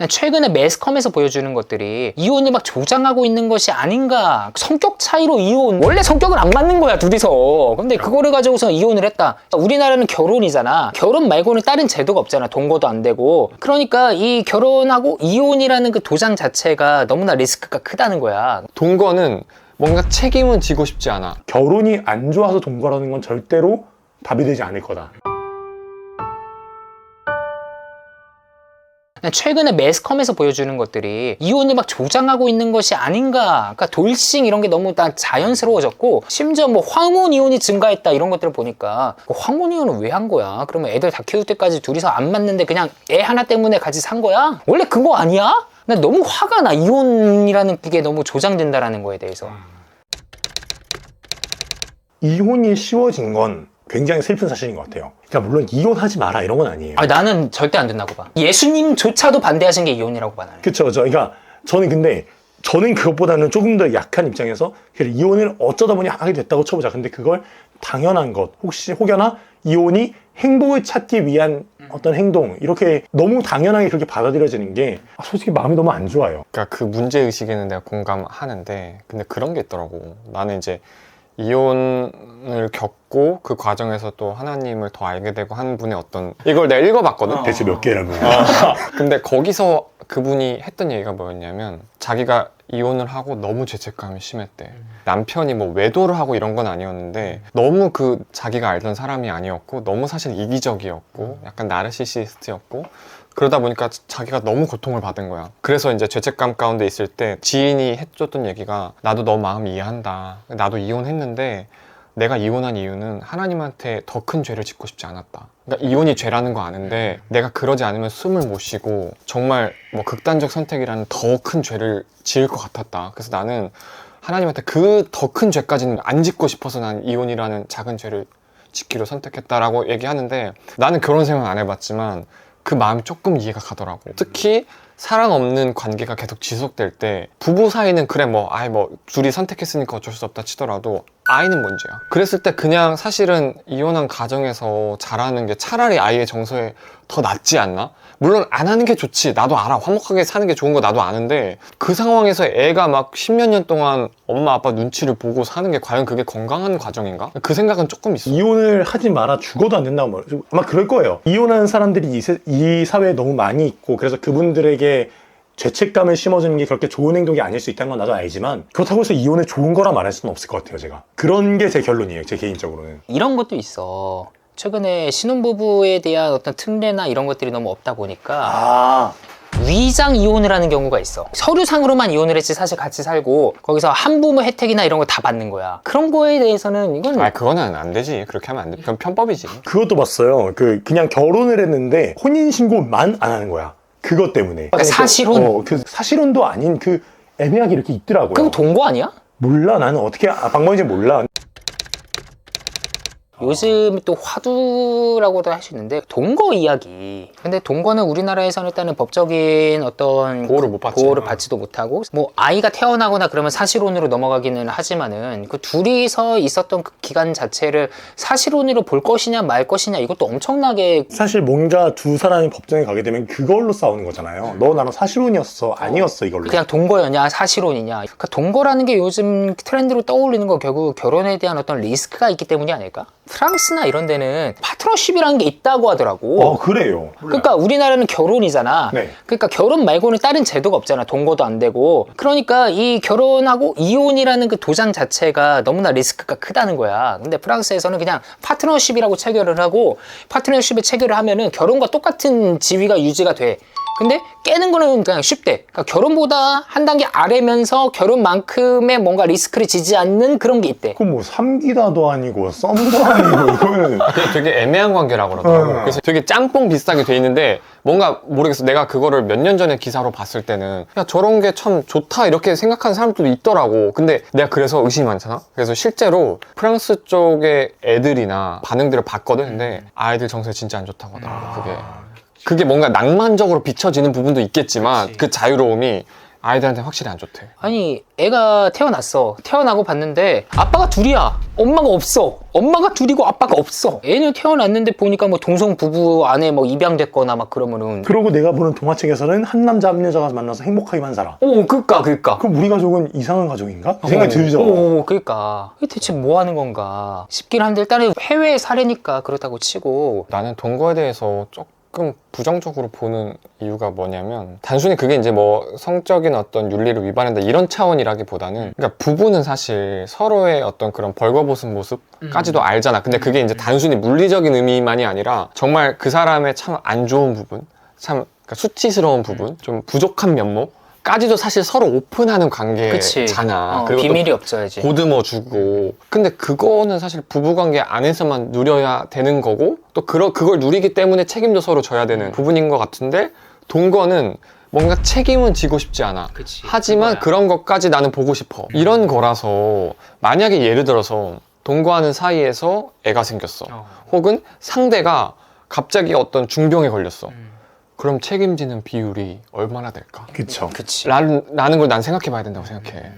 최근에 매스컴에서 보여주는 것들이 이혼을 막 조장하고 있는 것이 아닌가. 성격 차이로 이혼. 원래 성격은 안 맞는 거야, 둘이서. 근데 그거를 가지고서 이혼을 했다. 우리나라는 결혼이잖아. 결혼 말고는 다른 제도가 없잖아. 동거도 안 되고. 그러니까 이 결혼하고 이혼이라는 그 도장 자체가 너무나 리스크가 크다는 거야. 동거는 뭔가 책임은 지고 싶지 않아. 결혼이 안 좋아서 동거라는 건 절대로 답이 되지 않을 거다. 최근에 매스컴에서 보여주는 것들이 이혼을 막 조장하고 있는 것이 아닌가. 그러니까 돌싱 이런 게 너무 다 자연스러워졌고, 심지어 뭐 황혼 이혼이 증가했다 이런 것들을 보니까 황혼 이혼은 왜 한 거야? 그러면 애들 다 키울 때까지 둘이서 안 맞는데 그냥 애 하나 때문에 같이 산 거야? 원래 그거 아니야? 나 너무 화가 나. 이혼이라는 게 너무 조장된다라는 거에 대해서. 이혼이 쉬워진 건 굉장히 슬픈 사실인 것 같아요. 그러니까 물론 이혼하지 마라 이런 건 아니에요. 나는 절대 안 된다고 봐. 예수님조차도 반대하신 게 이혼이라고 봐, 나는. 그쵸. 그러니까 저는 그것보다는 조금 더 약한 입장에서 이혼을 어쩌다 보니 하게 됐다고 쳐보자. 근데 그걸 당연한 것, 혹여나 이혼이 행복을 찾기 위한 어떤 행동, 이렇게 너무 당연하게 그렇게 받아들여지는 게 솔직히 마음이 너무 안 좋아요. 그러니까 그 문제의식에는 내가 공감하는데, 근데 그런 게 있더라고. 나는 이제 이혼을 겪고 그 과정에서 또 하나님을 더 알게 되고 하는 분의 어떤, 이걸 내가 읽어봤거든. 대체 몇 개라고. 근데 거기서 그분이 했던 얘기가 뭐였냐면, 자기가 이혼을 하고 너무 죄책감이 심했대. 남편이 뭐 외도를 하고 이런 건 아니었는데 너무 그 자기가 알던 사람이 아니었고, 너무 사실 이기적이었고 약간 나르시시스트였고, 그러다 보니까 자기가 너무 고통을 받은 거야. 그래서 이제 죄책감 가운데 있을 때 지인이 해줬던 얘기가, 나도 너 마음 이해한다. 나도 이혼했는데 내가 이혼한 이유는 하나님한테 더 큰 죄를 짓고 싶지 않았다. 그러니까 이혼이 죄라는 거 아는데 내가 그러지 않으면 숨을 못 쉬고 정말 뭐 극단적 선택이라는 더 큰 죄를 지을 것 같았다. 그래서 나는 하나님한테 그 더 큰 죄까지는 안 짓고 싶어서 난 이혼이라는 작은 죄를 짓기로 선택했다라고 얘기하는데, 나는 결혼 생활 안 해봤지만 그 마음이 조금 이해가 가더라고. 특히 사랑 없는 관계가 계속 지속될 때, 부부 사이는 그래 뭐 둘이 선택했으니까 어쩔 수 없다 치더라도 아이는 문제야. 그랬을 때 그냥 사실은 이혼한 가정에서 자라는 게 차라리 아이의 정서에 더 낫지 않나? 물론 안 하는 게 좋지. 나도 알아. 화목하게 사는 게 좋은 거 나도 아는데, 그 상황에서 애가 막 10몇 년 동안 엄마 아빠 눈치를 보고 사는 게 과연 그게 건강한 과정인가? 그 생각은 조금 있어. 이혼을 하지 마라, 죽어도 안 된다고 말이죠. 아마 그럴 거예요. 이혼하는 사람들이 이 사회에 너무 많이 있고, 그래서 그분들에게 죄책감을 심어주는 게 그렇게 좋은 행동이 아닐 수 있다는 건 나도 알지만, 그렇다고 해서 이혼을 좋은 거라 말할 수는 없을 것 같아요. 제가 그런 게 제 결론이에요, 제 개인적으로는. 이런 것도 있어. 최근에 신혼부부에 대한 어떤 특례나 이런 것들이 너무 없다 보니까 위장 이혼을 하는 경우가 있어. 서류상으로만 이혼을 했지 사실 같이 살고 거기서 한부모 혜택이나 이런 거 다 받는 거야. 그런 거에 대해서는 이건 그거는 안 되지. 그렇게 하면 안 돼. 그건 편법이지. 그것도 봤어요. 그냥 결혼을 했는데 혼인신고만 안 하는 거야. 그것 때문에. 사실혼? 그 사실혼도 아닌 그 애매하게 이렇게 있더라고요. 그럼 동거 아니야? 몰라. 나는 어떻게 방법인지 몰라. 요즘 또 화두라고도 할 수 있는데 동거 이야기. 근데 동거는 우리나라에서는 일단은 법적인 어떤 보호를 못 받지. 보호를 받지도 못하고, 뭐 아이가 태어나거나 그러면 사실혼으로 넘어가기는 하지만은 그 둘이서 있었던 그 기간 자체를 사실혼으로 볼 것이냐 말 것이냐, 이것도 엄청나게. 사실 뭔가 두 사람이 법정에 가게 되면 그걸로 싸우는 거잖아요. 너 나랑 사실혼이었어, 아니었어, 이걸로. 그냥 동거였냐 사실혼이냐. 그러니까 동거라는 게 요즘 트렌드로 떠올리는 거 결국 결혼에 대한 어떤 리스크가 있기 때문이 아닐까? 프랑스나 이런 데는 파트너십이라는 게 있다고 하더라고. 그래요. 그러니까 우리나라는 결혼이잖아. 네. 그러니까 결혼 말고는 다른 제도가 없잖아. 동거도 안 되고. 그러니까 이 결혼하고 이혼이라는 그 도장 자체가 너무나 리스크가 크다는 거야. 근데 프랑스에서는 그냥 파트너십이라고 체결을 하고, 파트너십에 체결을 하면은 결혼과 똑같은 지위가 유지가 돼. 근데 깨는 거는 그냥 쉽대. 그러니까 결혼보다 한 단계 아래면서 결혼만큼의 뭔가 리스크를 지지 않는 그런 게 있대. 그럼 뭐 삼기다도 아니고 썸도 아니고 이거는 되게 애매한 관계라고 그러더라고. 그래서 되게 짬뽕 비슷하게 돼 있는데, 뭔가 모르겠어. 내가 그거를 몇 년 전에 기사로 봤을 때는 야, 저런 게 참 좋다 이렇게 생각하는 사람들도 있더라고. 근데 내가 그래서 의심이 많잖아. 그래서 실제로 프랑스 쪽의 애들이나 반응들을 봤거든. 근데 아이들 정서에 진짜 안 좋다고 하더라고. 그게 뭔가 낭만적으로 비춰지는 부분도 있겠지만, 그 자유로움이 아이들한테 확실히 안 좋대. 아니 애가 태어났어. 태어나고 봤는데 아빠가 둘이야. 엄마가 없어. 엄마가 둘이고 아빠가 없어. 애는 태어났는데 보니까 뭐 동성 부부 안에 뭐 입양됐거나 막 그러면은 그러고 내가 보는 동화책에서는 한 남자 한 여자가 만나서 행복하게만 살아. 그니까 그럼 우리 가족은 이상한 가족인가? 이 생각이 들죠. 그니까 이게 대체 뭐 하는 건가 싶긴 한데 일단은 해외 사례니까 그렇다고 치고 나는 동거에 대해서 조금 부정적으로 보는 이유가 뭐냐면 단순히 그게 이제 뭐 성적인 어떤 윤리를 위반한다 이런 차원이라기보다는 그러니까 부부는 사실 서로의 어떤 그런 벌거벗은 모습까지도 알잖아. 근데 그게 이제 단순히 물리적인 의미만이 아니라 정말 그 사람의 참 안 좋은 부분, 참 그러니까 수치스러운 부분, 좀 부족한 면목 까지도 사실 서로 오픈하는 관계잖아. 그리고 비밀이 없어야지. 보듬어주고. 근데 그거는 사실 부부관계 안에서만 누려야 되는 거고 또 그걸 누리기 때문에 책임도 서로 져야 되는 부분인 것 같은데 동거는 뭔가 책임은 지고 싶지 않아. 그치, 하지만 그거야. 그런 것까지 나는 보고 싶어. 이런 거라서 만약에 예를 들어서 동거하는 사이에서 애가 생겼어. 혹은 상대가 갑자기 어떤 중병에 걸렸어. 그럼 책임지는 비율이 얼마나 될까? 그쵸. 그치. 라는 걸 난 생각해 봐야 된다고 생각해.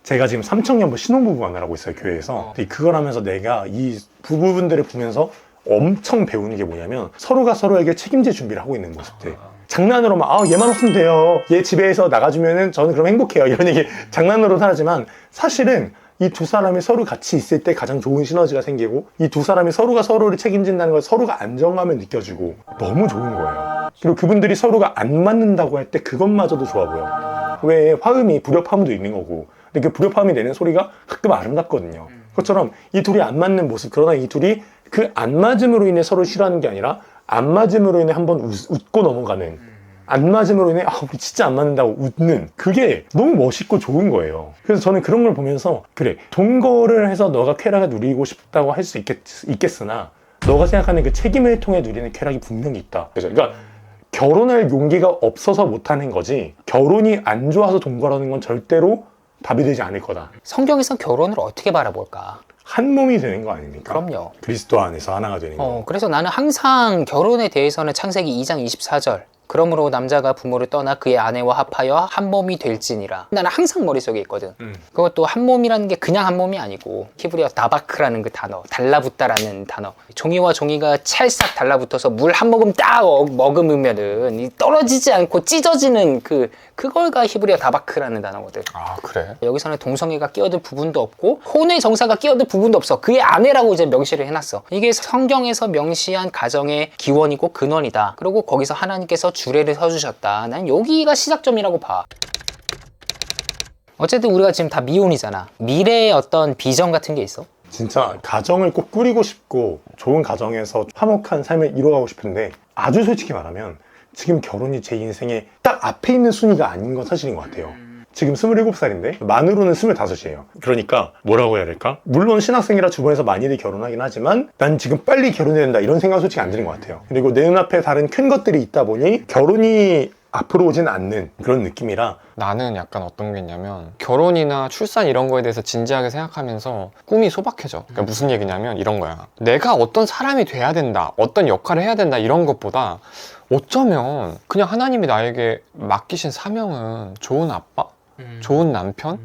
제가 지금 삼청년부 신혼부부 만나라고 있어요, 교회에서. 근데 그걸 하면서 내가 이 부부분들을 보면서 엄청 배우는 게 뭐냐면 서로가 서로에게 책임질 준비를 하고 있는 모습들. 장난으로 막 얘만 없으면 돼요. 얘 집에서 나가주면은 저는 그럼 행복해요. 이런 얘기 장난으로는 하지만 사실은 이 두 사람이 서로 같이 있을 때 가장 좋은 시너지가 생기고 이 두 사람이 서로가 서로를 책임진다는 걸 서로가 안정감을 느껴지고 너무 좋은 거예요. 그리고 그분들이 서로가 안 맞는다고 할 때 그것마저도 좋아 보여. 왜 화음이 불협화음도 있는 거고 근데 그 불협화음이 내는 소리가 가끔 아름답거든요. 그것처럼 이 둘이 안 맞는 모습 그러나 이 둘이 그 안 맞음으로 인해 서로 싫어하는 게 아니라 안 맞음으로 인해 한번 웃고 넘어가는 안 맞음으로 인해 우리 진짜 안 맞는다고 웃는 그게 너무 멋있고 좋은 거예요. 그래서 저는 그런 걸 보면서 그래 동거를 해서 너가 쾌락을 누리고 싶다고 할 수 있겠으나 너가 생각하는 그 책임을 통해 누리는 쾌락이 분명히 있다. 그러니까 결혼할 용기가 없어서 못하는 거지 결혼이 안 좋아서 동거라는 건 절대로 답이 되지 않을 거다. 성경에선 결혼을 어떻게 바라볼까? 한 몸이 되는 거 아닙니까? 그럼요. 그리스도 안에서 하나가 되는 거. 그래서 나는 항상 결혼에 대해서는 창세기 2장 24절 그러므로 남자가 부모를 떠나 그의 아내와 합하여 한 몸이 될지니라. 나는 항상 머릿속에 있거든. 그것도 한 몸이라는 게 그냥 한 몸이 아니고 히브리어 다바크라는 그 단어, 달라붙다라는 단어. 종이와 종이가 찰싹 달라붙어서 물 한 모금 딱 먹으면은 이 떨어지지 않고 찢어지는 그걸가 히브리어 다바크라는 단어거든. 아 그래? 여기서는 동성애가 끼어들 부분도 없고 혼의 정사가 끼어들 부분도 없어. 그의 아내라고 이제 명시를 해놨어. 이게 성경에서 명시한 가정의 기원이고 근원이다. 그리고 거기서 하나님께서 주례를 서주셨다. 난 여기가 시작점이라고 봐. 어쨌든 우리가 지금 다 미혼이잖아. 미래의 어떤 비전 같은 게 있어? 진짜 가정을 꼭 꾸리고 싶고 좋은 가정에서 화목한 삶을 이루어가고 싶은데 아주 솔직히 말하면 지금 결혼이 제 인생에 딱 앞에 있는 순위가 아닌 건 사실인 것 같아요. 지금 27살인데 만으로는 25이에요. 그러니까 뭐라고 해야 될까? 물론 신학생이라 주변에서 많이들 결혼하긴 하지만 난 지금 빨리 결혼해야 된다 이런 생각은 솔직히 안 드는 것 같아요. 그리고 내 눈앞에 다른 큰 것들이 있다 보니 결혼이 앞으로 오진 않는 그런 느낌이라 나는 약간 어떤 게 있냐면 결혼이나 출산 이런 거에 대해서 진지하게 생각하면서 꿈이 소박해져. 그러니까 무슨 얘기냐면 이런 거야. 내가 어떤 사람이 돼야 된다, 어떤 역할을 해야 된다 이런 것보다 어쩌면 그냥 하나님이 나에게 맡기신 사명은 좋은 아빠, 좋은 남편,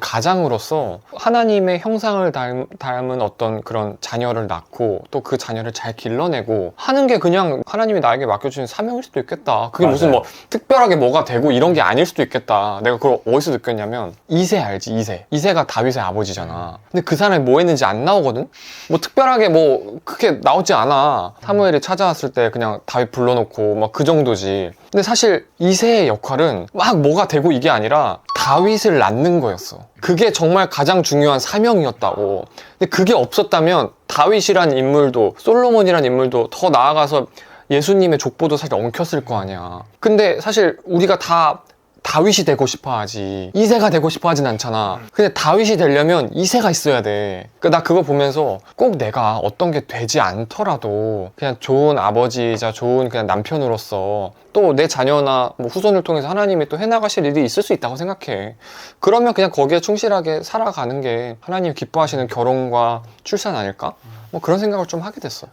가장으로서 하나님의 형상을 닮은 어떤 그런 자녀를 낳고 또 그 자녀를 잘 길러내고 하는 게 그냥 하나님이 나에게 맡겨주신 사명일 수도 있겠다. 그게 맞아요. 무슨 뭐 특별하게 뭐가 되고 이런 게 아닐 수도 있겠다. 내가 그걸 어디서 느꼈냐면 이세 알지? 이세가 다윗의 아버지잖아. 근데 그 사람이 뭐 했는지 안 나오거든? 뭐 특별하게 뭐 크게 나오지 않아. 사무엘이 찾아왔을 때 그냥 다윗 불러놓고 막 그 정도지. 근데 사실 이세의 역할은 막 뭐가 되고 이게 아니라 다윗을 낳는 거였어. 그게 정말 가장 중요한 사명이었다고. 근데 그게 없었다면 다윗이란 인물도 솔로몬이란 인물도 더 나아가서 예수님의 족보도 사실 엉켰을 거 아니야. 근데 사실 우리가 다 다윗이 되고 싶어 하지 이세가 되고 싶어 하진 않잖아. 근데 다윗이 되려면 이세가 있어야 돼. 나 그거 보면서 꼭 내가 어떤 게 되지 않더라도 그냥 좋은 아버지이자 좋은 그냥 남편으로서 또 내 자녀나 뭐 후손을 통해서 하나님이 또 해나가실 일이 있을 수 있다고 생각해. 그러면 그냥 거기에 충실하게 살아가는 게 하나님 기뻐하시는 결혼과 출산 아닐까? 뭐 그런 생각을 좀 하게 됐어.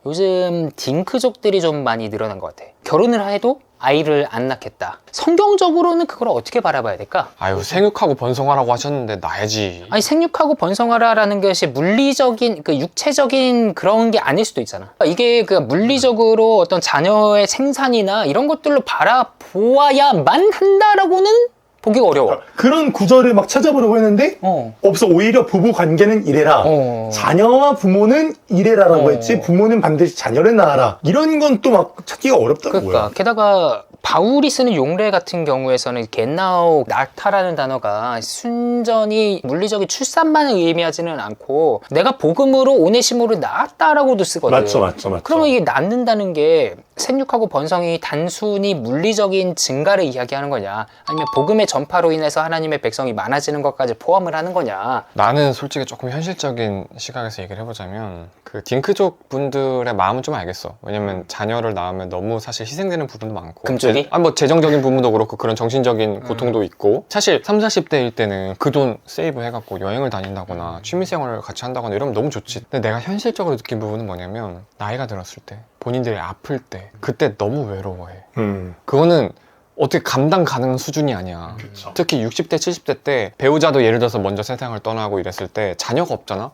요즘 딩크족들이 좀 많이 늘어난 것 같아. 결혼을 해도 아이를 안 낳겠다. 성경적으로는 그걸 어떻게 바라봐야 될까? 아유, 생육하고 번성하라고 하셨는데 나야지. 아니, 생육하고 번성하라라는 것이 물리적인, 그 육체적인 그런 게 아닐 수도 있잖아. 이게 그 물리적으로 어떤 자녀의 생산이나 이런 것들로 바라보아야만 한다라고는 보기가 어려워. 그런 구절을 막 찾아보려고 했는데 없어. 오히려 부부 관계는 이래라. 자녀와 부모는 이래라라고 했지 부모는 반드시 자녀를 낳아라. 이런 건 또 막 찾기가 어렵더라고요. 그러니까 게다가 바울이 쓰는 용례 같은 경우에서는 겟나오, 낳다라는 단어가 순전히 물리적인 출산만을 의미하지는 않고 내가 복음으로 오네시모를 낳았다라고도 쓰거든. 맞죠. 그러면 이게 낳는다는 게 생육하고 번성이 단순히 물리적인 증가를 이야기하는 거냐, 아니면 복음의 전파로 인해서 하나님의 백성이 많아지는 것까지 포함을 하는 거냐. 나는 솔직히 조금 현실적인 시각에서 얘기를 해보자면 그 딩크족 분들의 마음은 좀 알겠어. 왜냐면 자녀를 낳으면 너무 사실 희생되는 부분도 많고 금쪽이? 뭐 재정적인 부분도 그렇고 그런 정신적인 고통도 있고 사실 30, 40대일 때는 그 돈 세이브 해갖고 여행을 다닌다거나 취미생활을 같이 한다거나 이러면 너무 좋지. 근데 내가 현실적으로 느낀 부분은 뭐냐면 나이가 들었을 때 본인들이 아플 때 그때 너무 외로워해. 그거는 어떻게 감당 가능한 수준이 아니야. 그쵸. 특히 60대, 70대 때 배우자도 예를 들어서 먼저 세상을 떠나고 이랬을 때 자녀가 없잖아?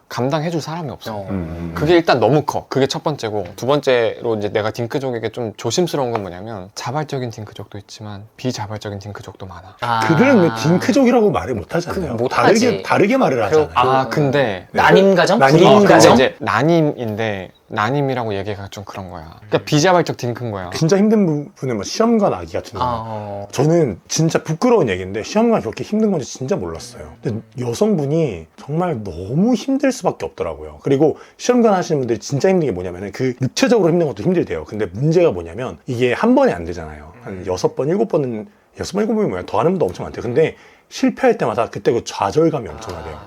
감당해줄 사람이 없어. 그게 일단 너무 커. 그게 첫 번째고, 두 번째로 이제 내가 딩크족에게 좀 조심스러운 건 뭐냐면 자발적인 딩크족도 있지만 비자발적인 딩크족도 많아. 그들은 왜 딩크족이라고 말을 못 하잖아요. 못하지. 다르게 말을 하잖아요. 근데 난임 가정? 난임 불임 가정? 이제 난임인데 난임이라고 얘기가 좀 그런 거야. 그러니까 비자발적 딩크인 거야. 진짜 힘든 부분은 뭐 시험관 아기 같은 거. 저는 진짜 부끄러운 얘기인데 시험관 그렇게 힘든 건지 진짜 몰랐어요. 근데 여성분이 정말 너무 힘들 수밖에 없더라고요. 그리고 시험관 하시는 분들이 진짜 힘든 게 뭐냐면 그 육체적으로 힘든 것도 힘들대요. 근데 문제가 뭐냐면 이게 한 번에 안 되잖아요. 한 6번, 7번은 6번, 7번이 뭐야? 더 하는 분도 엄청 많대요. 근데 실패할 때마다 그때 그 좌절감이 엄청나대요.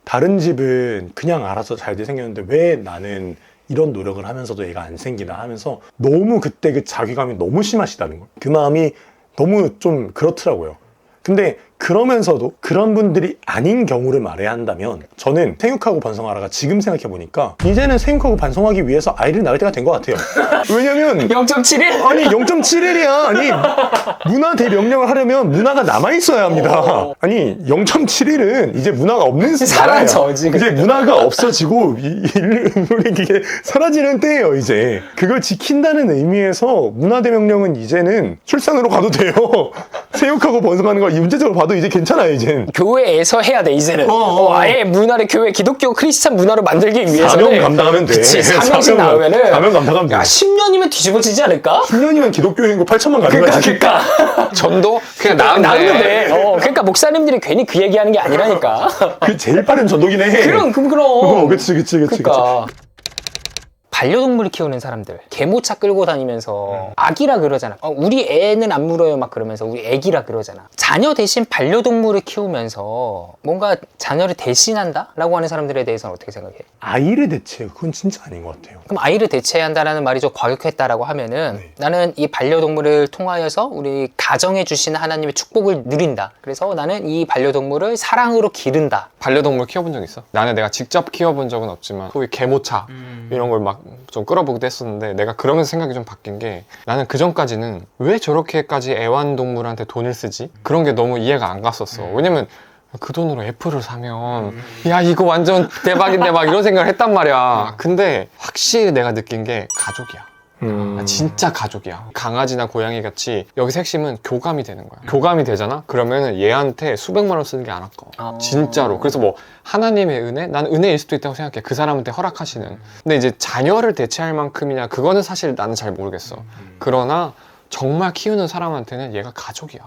다른 집은 그냥 알아서 잘돼 생겼는데 왜 나는 이런 노력을 하면서도 얘가 안 생기나 하면서 너무 그때 그 자괴감이 너무 심하시다는 거예요. 그 마음이 너무 좀 그렇더라고요. 근데 그러면서도 그런 분들이 아닌 경우를 말해야 한다면 저는 생육하고 번성하라가 지금 생각해보니까 이제는 생육하고 번성하기 위해서 아이를 낳을 때가 된 것 같아요. 왜냐면 0.71? 아니 0.71이야. 아니 문화 대명령을 하려면 문화가 남아있어야 합니다. 아니 0.71은 이제 문화가 없는 시대예요. 사라져지. 이제 문화가 없어지고 이게 사라지는 때예요. 이제 그걸 지킨다는 의미에서 문화 대명령은 이제는 출산으로 가도 돼요. 생육하고 번성하는 거 문제적으로 봐도 이제 괜찮아요. 이젠 교회에서 해야 돼 이제는. 아예 문화를 교회 기독교 크리스찬 문화로 만들기 위해서는 사명 감당하면 돼. 그치, 사명씩 나오면은 사명 감당하면 돼. 야 10년이면 뒤집어지지 않을까? 10년이면 기독교인고 8천만 가는 거지. 그러니까 전도 그냥 나오면 나은데 돼. 그러니까 목사님들이 괜히 그 얘기하는 게 아니라니까. 그 제일 빠른 전도긴 해. 그럼. 그치. 그러니까 반려동물을 키우는 사람들 개모차 끌고 다니면서 아기라 그러잖아. 우리 애는 안 물어요 막 그러면서 우리 애기라 그러잖아. 자녀 대신 반려동물을 키우면서 뭔가 자녀를 대신한다? 라고 하는 사람들에 대해서는 어떻게 생각해? 아이를 대체해. 그건 진짜 아닌 것 같아요. 그럼 아이를 대체한다라는 말이 좀 과격했다라고 하면은 나는 이 반려동물을 통하여서 우리 가정해 주시는 하나님의 축복을 누린다. 그래서 나는 이 반려동물을 사랑으로 기른다. 반려동물 키워본 적 있어? 나는 내가 직접 키워본 적은 없지만 소위 개모차 이런 걸 막 좀 끌어보기도 했었는데 내가 그러면서 생각이 좀 바뀐 게 나는 그 전까지는 왜 저렇게까지 애완동물한테 돈을 쓰지? 그런 게 너무 이해가 안 갔었어. 왜냐면 그 돈으로 애플을 사면 야 이거 완전 대박인데 막 이런 생각을 했단 말이야. 근데 확실히 내가 느낀 게 가족이야. 진짜 가족이야. 강아지나 고양이 같이 여기서 핵심은 교감이 되는 거야. 교감이 되잖아? 그러면 얘한테 수백만 원 쓰는 게 안 아까워. 진짜로. 그래서 뭐 하나님의 은혜? 난 은혜일 수도 있다고 생각해. 그 사람한테 허락하시는. 근데 이제 자녀를 대체할 만큼이냐 그거는 사실 나는 잘 모르겠어. 그러나 정말 키우는 사람한테는 얘가 가족이야.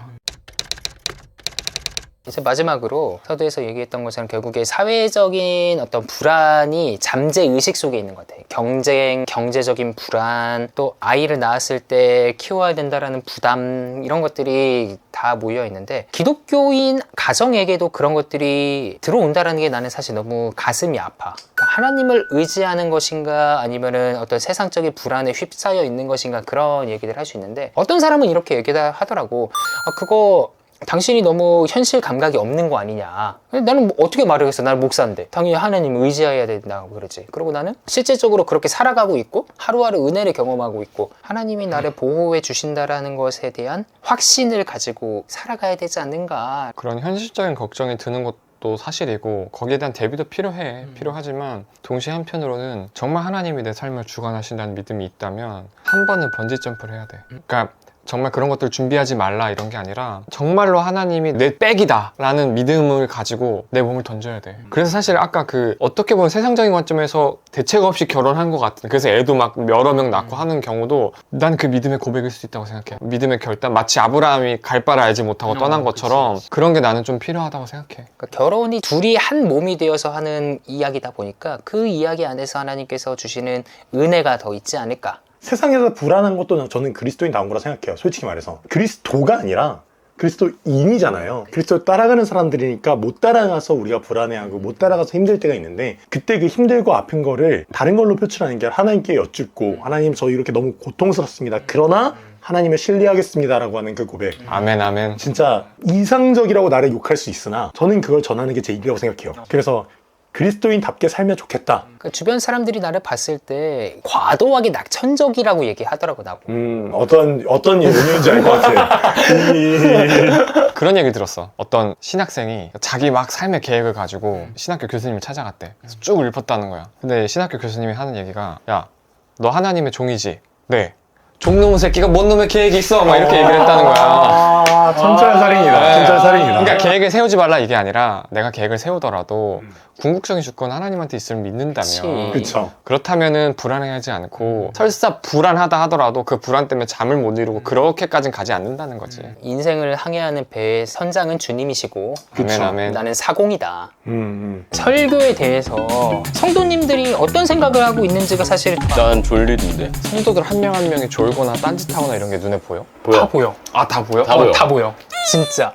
이제 마지막으로 서두에서 얘기했던 것처럼 결국에 사회적인 어떤 불안이 잠재의식 속에 있는 것 같아요. 경쟁, 경제적인 불안, 또 아이를 낳았을 때 키워야 된다라는 부담, 이런 것들이 다 모여 있는데 기독교인 가정에게도 그런 것들이 들어온다라는 게 나는 사실 너무 가슴이 아파. 그러니까 하나님을 의지하는 것인가 아니면은 어떤 세상적인 불안에 휩싸여 있는 것인가 그런 얘기를 할 수 있는데 어떤 사람은 이렇게 얘기를 하더라고. 그거 당신이 너무 현실 감각이 없는 거 아니냐. 나는 뭐 어떻게 말하겠어. 나는 목사인데. 당연히 하나님 의지해야 된다고 그러지. 그리고 나는 실제적으로 그렇게 살아가고 있고 하루하루 은혜를 경험하고 있고 하나님이 나를 보호해 주신다라는 것에 대한 확신을 가지고 살아가야 되지 않는가. 그런 현실적인 걱정이 드는 것도 사실이고 거기에 대한 대비도 필요하지만 동시에 한편으로는 정말 하나님이 내 삶을 주관하신다는 믿음이 있다면 한 번은 번지 점프를 해야 돼. 그러니까 정말 그런 것들 준비하지 말라 이런 게 아니라 정말로 하나님이 내 백이다 라는 믿음을 가지고 내 몸을 던져야 돼. 그래서 사실 아까 그 어떻게 보면 세상적인 관점에서 대책 없이 결혼한 것 같은, 그래서 애도 막 여러 명 낳고 하는 경우도 난 그 믿음의 고백일 수도 있다고 생각해. 믿음의 결단, 마치 아브라함이 갈 바를 알지 못하고 떠난 것처럼 그런 게 나는 좀 필요하다고 생각해. 그러니까 결혼이 둘이 한 몸이 되어서 하는 이야기다 보니까 그 이야기 안에서 하나님께서 주시는 은혜가 더 있지 않을까. 세상에서 불안한 것도 저는 그리스도인다운 거라 생각해요. 솔직히 말해서. 그리스도가 아니라 그리스도인이잖아요. 그리스도 따라가는 사람들이니까 못 따라가서 우리가 불안해하고 못 따라가서 힘들 때가 있는데 그때 그 힘들고 아픈 거를 다른 걸로 표출하는 게 하나님께 여쭙고 하나님 저 이렇게 너무 고통스럽습니다. 그러나 하나님을 신뢰하겠습니다라고 하는 그 고백. 아멘 아멘. 진짜 이상적이라고 나를 욕할 수 있으나 저는 그걸 전하는 게 제 일이라고 생각해요. 그래서 그리스도인답게 살면 좋겠다. 그러니까 주변 사람들이 나를 봤을 때 과도하게 낙천적이라고 얘기하더라고 나고. 어떤 의미인지 알 것 같아. 그런 얘기 들었어. 어떤 신학생이 자기 막 삶의 계획을 가지고 신학교 교수님을 찾아갔대. 그래서 쭉 읊었다는 거야. 근데 신학교 교수님이 하는 얘기가 야, 너 하나님의 종이지? 네. 종놈의 새끼가 뭔 놈의 계획이 있어? 막 이렇게 얘기를 했다는 거야. 천철살인이다. 천철살인이다. 그러니까 계획을 세우지 말라 이게 아니라 내가 계획을 세우더라도 궁극적인 주권은 하나님한테 있음을 믿는다면 그쵸. 그렇다면은 불안해하지 않고 설사 불안하다 하더라도 그 불안 때문에 잠을 못 이루고 그렇게까진 가지 않는다는 거지. 인생을 항해하는 배의 선장은 주님이시고 아멘 아멘. 나는 사공이다. 설교에 대해서 성도님들이 어떤 생각을 하고 있는지가 사실 난 졸리던데. 성도들 한 명 한 명이 졸거나 딴짓하거나 이런 게 눈에 보여? 다 보여. 아, 다 보여? 다 보여. 다 보여. 진짜.